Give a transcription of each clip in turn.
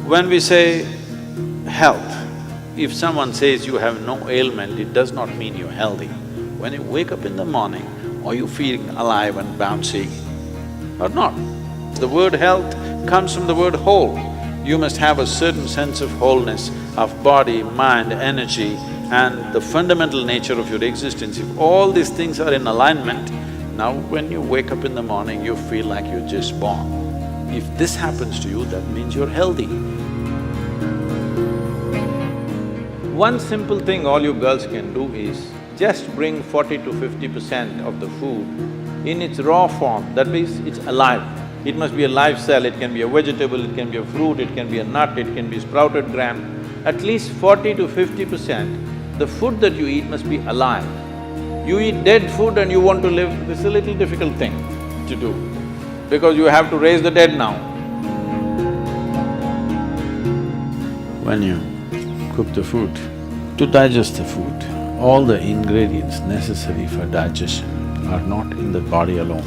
When we say health, if someone says you have no ailment, it does not mean you're healthy. When you wake up in the morning, are you feeling alive and bouncy or not? The word health comes from the word whole. You must have a certain sense of wholeness of body, mind, energy and the fundamental nature of your existence. If all these things are in alignment, now when you wake up in the morning, you feel like you're just born. If this happens to you, that means you're healthy. One simple thing all you girls can do is just bring 40 to 50% of the food in its raw form, that means it's alive. It must be a live cell, it can be a vegetable, it can be a fruit, it can be a nut, it can be sprouted gram. At least 40 to 50%, the food that you eat must be alive. You eat dead food and you want to live, this is a little difficult thing to do, because you have to raise the dead now. When you cook the food, to digest the food, all the ingredients necessary for digestion are not in the body alone.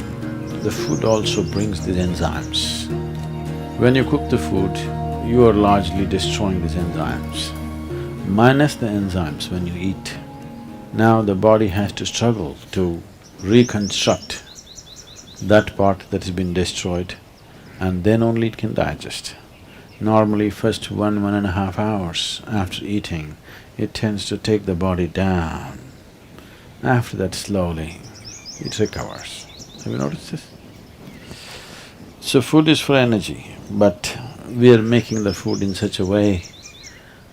The food also brings these enzymes. When you cook the food, you are largely destroying these enzymes. Minus the enzymes when you eat, now the body has to struggle to reconstruct that part that has been destroyed and then only it can digest. Normally first 1.5 hours after eating, it tends to take the body down. After that slowly, it recovers. Have you noticed this? So food is for energy, but we are making the food in such a way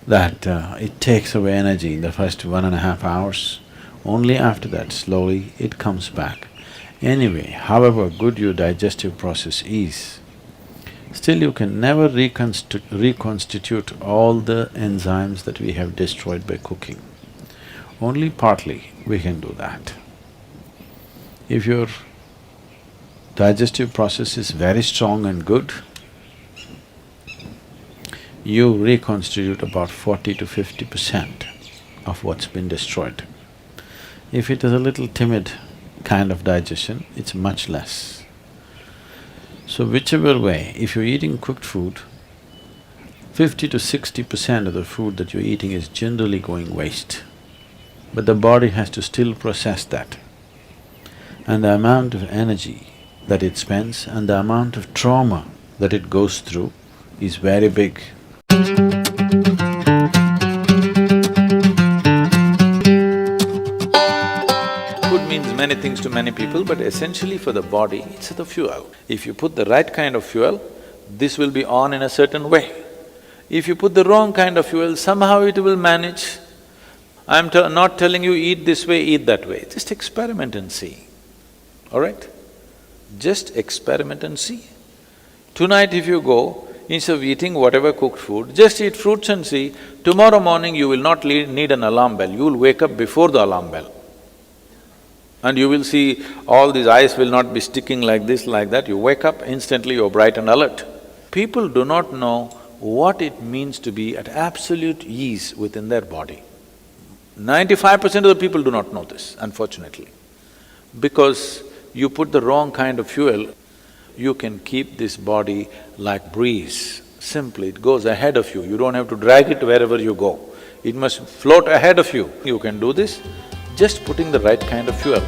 that it takes away energy in the first 1.5 hours. Only after that, slowly, it comes back. Anyway, however good your digestive process is, still you can never reconstitute all the enzymes that we have destroyed by cooking. Only partly we can do that. If your digestive process is very strong and good, you reconstitute about 40 to 50% of what's been destroyed. If it is a little timid kind of digestion, it's much less. So whichever way, if you're eating cooked food, 50 to 60% of the food that you're eating is generally going waste. But the body has to still process that. And the amount of energy that it spends and the amount of trauma that it goes through is very big. Food means many things to many people, but essentially for the body, it's the fuel. If you put the right kind of fuel, this will be on in a certain way. If you put the wrong kind of fuel, somehow it will manage. I'm not telling you eat this way, eat that way, just experiment and see, all right? Just experiment and see. Tonight if you go, instead of eating whatever cooked food, just eat fruits and see, tomorrow morning you will not need an alarm bell, you will wake up before the alarm bell. And you will see all these eyes will not be sticking like this, like that, you wake up, instantly you're bright and alert. People do not know what it means to be at absolute ease within their body. 95% of the people do not know this, unfortunately. Because you put the wrong kind of fuel, you can keep this body like breeze. Simply, it goes ahead of you, you don't have to drag it wherever you go. It must float ahead of you. You can do this just putting the right kind of fuel.